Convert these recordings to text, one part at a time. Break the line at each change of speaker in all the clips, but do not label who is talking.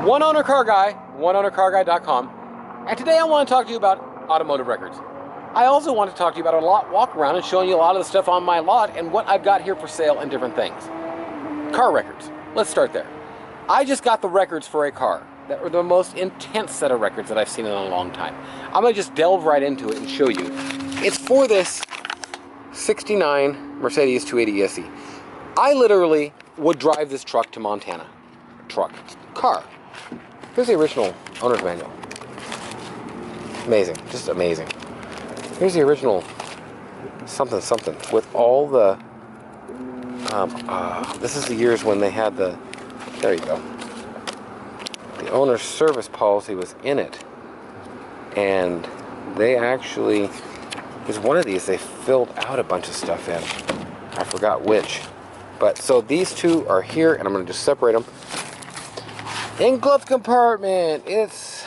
One owner car guy, oneownercarguy.com, and today I want to talk to you about automotive records. I also want to talk to you about a lot walk around and showing you a lot of the stuff on my lot and what I've got here for sale and different things. Car records. Let's start there. I just got the records for a car that were the most intense set of records that I've seen in a long time. I'm going to just delve right into it and show you. It's for this 69 Mercedes 280 SE. I literally would drive this truck to Montana. Car. Here's the original owner's manual. Amazing, just amazing. Here's the original something with all the, this is the years when they had the, there you go. The owner's service policy was in it. And they actually, there's one of these, they filled out a bunch of stuff in. I forgot which. But, so these two are here, and I'm going to just separate them. In glove compartment, it's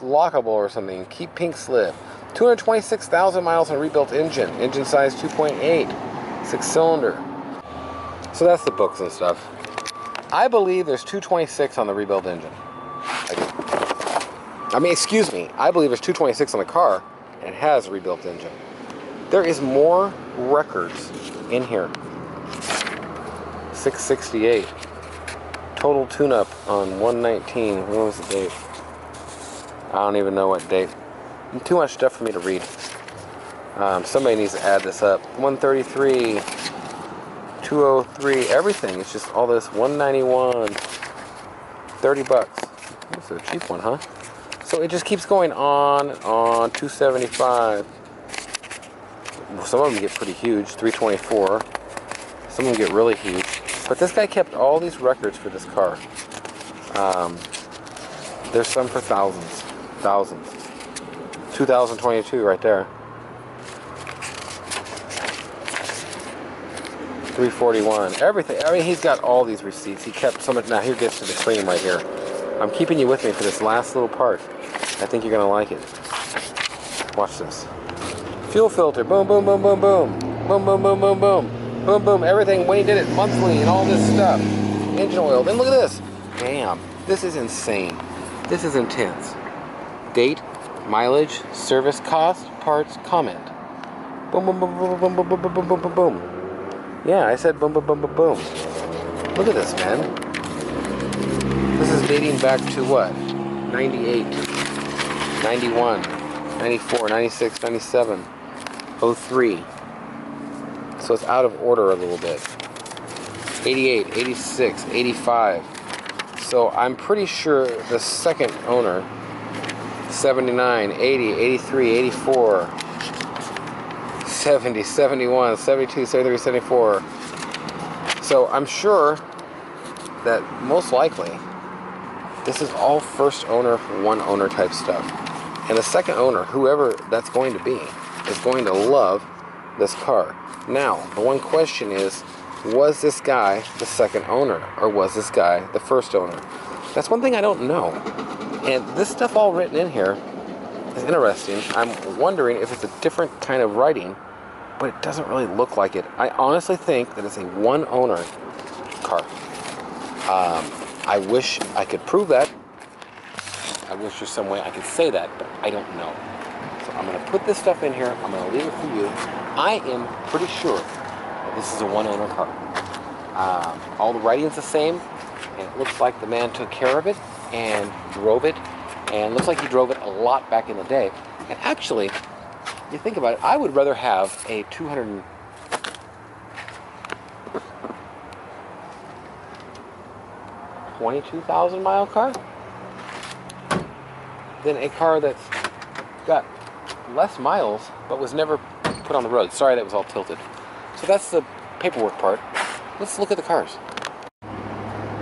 lockable or something. Keep pink slip. 226,000 miles on rebuilt engine. Engine size 2.8. 6-cylinder. So that's the books and stuff. I believe there's 226 on the rebuilt engine. I mean, excuse me. I believe there's 226 on the car, and it has a rebuilt engine. There is more records in here. 668. Total tune-up on 119. When was the date? I don't even know what date. Too much stuff for me to read. Somebody needs to add this up. 133, 203, everything. It's just all this. 191, 30 bucks. That's a cheap one, huh? So it just keeps going on and on. 275. Some of them get pretty huge. 324. Some of them get really huge. But this guy kept all these records for this car. There's some for thousands. 2022 right there. 341. Everything. I mean, he's got all these receipts. He kept so much. Now here gets to the cream right here. I'm keeping you with me for this last little part. I think you're gonna like it. Watch this. Fuel filter. Boom, boom, boom, boom, boom. Boom, boom, boom, boom, boom. Boom, boom, everything when he did it monthly and all this stuff. Engine oil. Then look at this. Bam. This is insane. This is intense. Date, mileage, service cost, parts, comment. Boom, boom, boom, boom, boom, boom, boom, boom, boom, boom, boom, boom. Yeah, I said boom, boom, boom, boom, boom. Look at this, man. This is dating back to what? 98, 91, 94, 96, 97, 03. So it's out of order a little bit. 88, 86, 85. So I'm pretty sure the second owner, 79, 80, 83, 84, 70, 71, 72, 73, 74. So I'm sure that most likely this is all first owner, one owner type stuff. And the second owner, whoever that's going to be, is going to love this car. Now, the one question is, was this guy the second owner, or was this guy the first owner? That's one thing I don't know. And this stuff all written in here is interesting. I'm wondering if it's a different kind of writing, but it doesn't really look like it. I honestly think that it's a one-owner car. I wish I could prove that. I wish there's some way I could say that, but I don't know. So I'm going to put this stuff in here. I'm going to leave it for you. I am pretty sure that this is a one-owner car. All the writing's the same, and it looks like the man took care of it and drove it, and it looks like he drove it a lot back in the day. And actually, you think about it, I would rather have a 222,000 mile car than a car that's got less miles but was never put on the road. Sorry, that was all tilted. So that's the paperwork part. Let's look at the cars.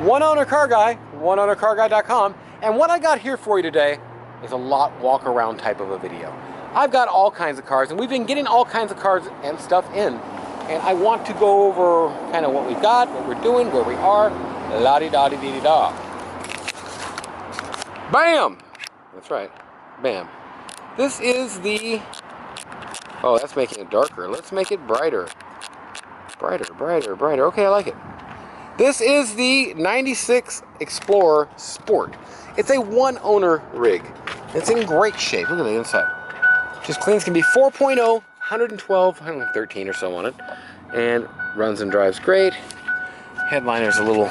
One owner car guy, oneownercarguy.com, and what I got here for you today is a lot walk around type of a video. I've got all kinds of cars, and we've been getting all kinds of cars and stuff in, and I want to go over kind of what we've got, what we're doing, where we are, la-di-da-di-di-da. Bam! That's right, bam. This is the, oh, that's making it darker. Let's make it brighter. Brighter, brighter, brighter. Okay, I like it. This is the 96 Explorer Sport. It's a one-owner rig. It's in great shape. Look at the inside. Just clean as can be. 4.0, 112, 113 or so on it. And runs and drives great. Headliner's a little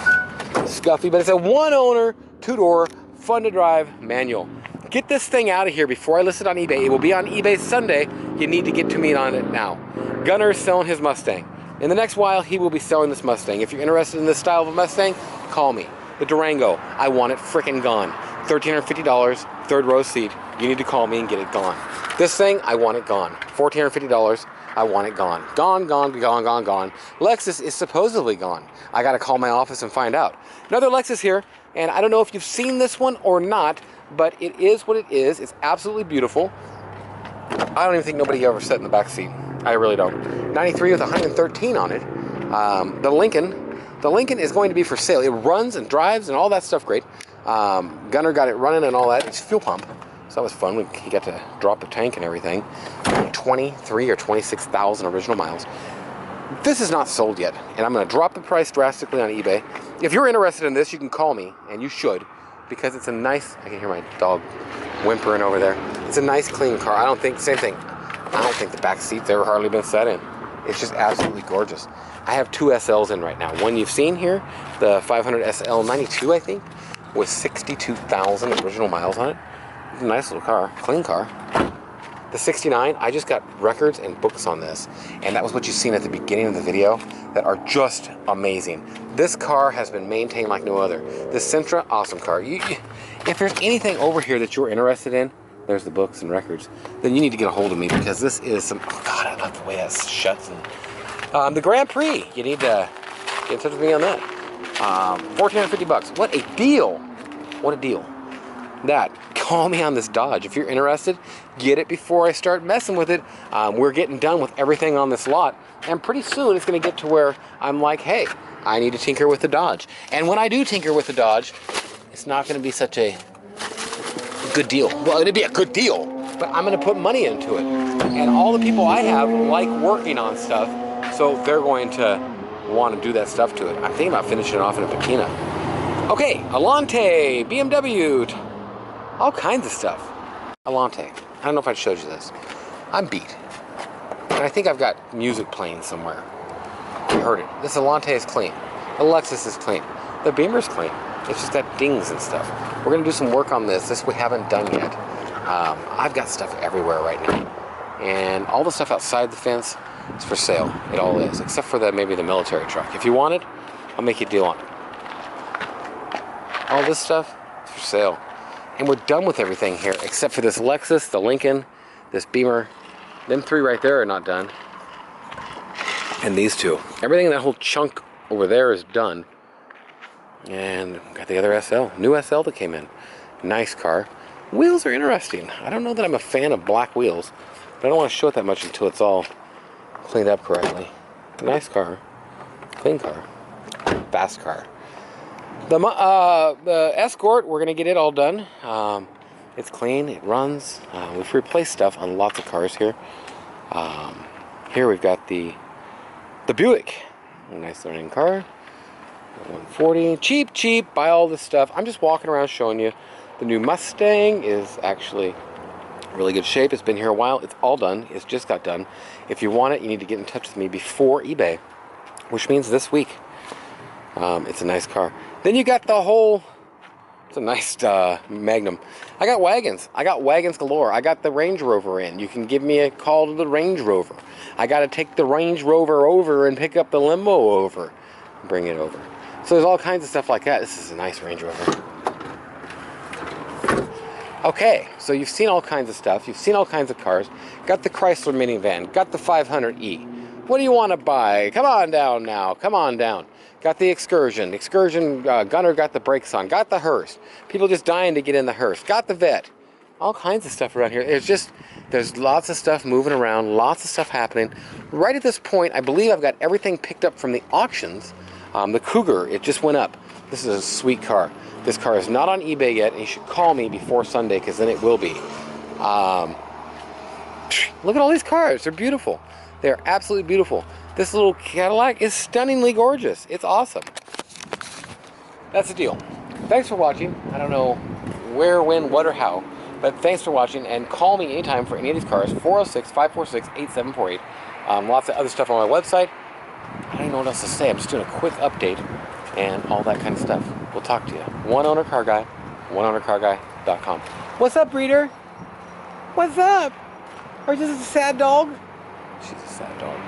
scuffy, but it's a one-owner, two-door, fun-to-drive manual. Get this thing out of here before I list it on eBay. It will be on eBay Sunday. You need to get to me on it now. Gunner is selling his Mustang. In the next while, he will be selling this Mustang. If you're interested in this style of a Mustang, call me. The Durango, I want it frickin' gone. $1,350, third row seat. You need to call me and get it gone. This thing, I want it gone. $1,450, I want it gone. Gone, gone, gone, gone, gone. Lexus is supposedly gone. I gotta call my office and find out. Another Lexus here, and I don't know if you've seen this one or not, but it is what it is. It's absolutely beautiful. I don't even think nobody ever sat in the back seat. I really don't. 93 with 113 on it. The Lincoln is going to be for sale. It runs and drives and all that stuff great. Gunner got it running and all that. It's a fuel pump, so that was fun. He got to drop the tank and everything. 23 or 26,000 original miles. This is not sold yet, and I'm going to drop the price drastically on eBay. If you're interested in this, you can call me, and you should, because it's a nice, I can hear my dog whimpering over there. It's a nice, clean car. I don't think, same thing, I don't think the back seat's ever hardly been set in. It's just absolutely gorgeous. I have two SLs in right now. One you've seen here, the 500 SL 92, I think, with 62,000 original miles on it. It's a nice little car, clean car. The 69, I just got records and books on this, and that was what you've seen at the beginning of the video that are just amazing. This car has been maintained like no other. The Sentra, awesome car. If there's anything over here that you're interested in, there's the books and records, then you need to get a hold of me, because this is some, oh God, I love the way that shuts. And the Grand Prix, you need to get in touch with me on that. $1,450, what a deal. What a deal. That, call me on this Dodge. If you're interested, get it before I start messing with it. We're getting done with everything on this lot, and pretty soon it's going to get to where I'm like, hey, I need to tinker with the Dodge. And when I do tinker with the Dodge, it's not going to be such a good deal. Well, it'll be a good deal, but I'm going to put money into it. And all the people I have like working on stuff, so they're going to want to do that stuff to it. I'm thinking about finishing it off in a patina. Okay, Alante, BMW, all kinds of stuff. Alante. I don't know if I showed you this. I'm beat. And I think I've got music playing somewhere. You heard it. This Alante is clean. The Lexus is clean. The Beamer's clean. It's just got dings and stuff. We're going to do some work on this. This we haven't done yet. I've got stuff everywhere right now. And all the stuff outside the fence is for sale. It all is. Except for maybe the military truck. If you want it, I'll make you a deal on it. All this stuff is for sale. And we're done with everything here, except for this Lexus, the Lincoln, this Beamer. Them three right there are not done. And these two. Everything in that whole chunk over there is done. And got the other SL. New SL that came in. Nice car. Wheels are interesting. I don't know that I'm a fan of black wheels, but I don't want to show it that much until it's all cleaned up correctly. Nice car. Clean car. Fast car. The Escort, we're going to get it all done. It's clean, it runs. We've replaced stuff on lots of cars here. Here we've got the Buick. A nice running car. 140. Cheap, buy all this stuff. I'm just walking around showing you. The new Mustang is actually really good shape. It's been here a while. It's all done. It's just got done. If you want it, you need to get in touch with me before eBay, which means this week. It's a nice car. Then you got the whole, it's a nice Magnum. I got wagons. I got wagons galore. I got the Range Rover in. You can give me a call to the Range Rover. I got to take the Range Rover over and pick up the limo over and bring it over. So there's all kinds of stuff like that. This is a nice Range Rover. Okay, so you've seen all kinds of stuff. You've seen all kinds of cars. Got the Chrysler minivan. Got the 500e. What do you want to buy? Come on down now. Come on down. Got the Excursion. Gunner got the brakes on. Got the Hearse. People just dying to get in the Hearse. Got the Vet. All kinds of stuff around here. There's lots of stuff moving around. Lots of stuff happening. Right at this point, I believe I've got everything picked up from the auctions. The Cougar, it just went up. This is a sweet car. This car is not on eBay yet, and you should call me before Sunday, because then it will be. Look at all these cars. They're beautiful. They're absolutely beautiful. This little Cadillac is stunningly gorgeous. It's awesome. That's the deal. thanks for watching. I don't know where, when, what, or how, but thanks for watching, and call me anytime for any of these cars, 406-546-8748. Lots of other stuff on my website. I don't even know what else to say. I'm just doing a quick update and all that kind of stuff. We'll talk to you. One Owner Car Guy, oneownercarguy.com. What's up, breeder? What's up? Or is this a sad dog? She's a sad dog.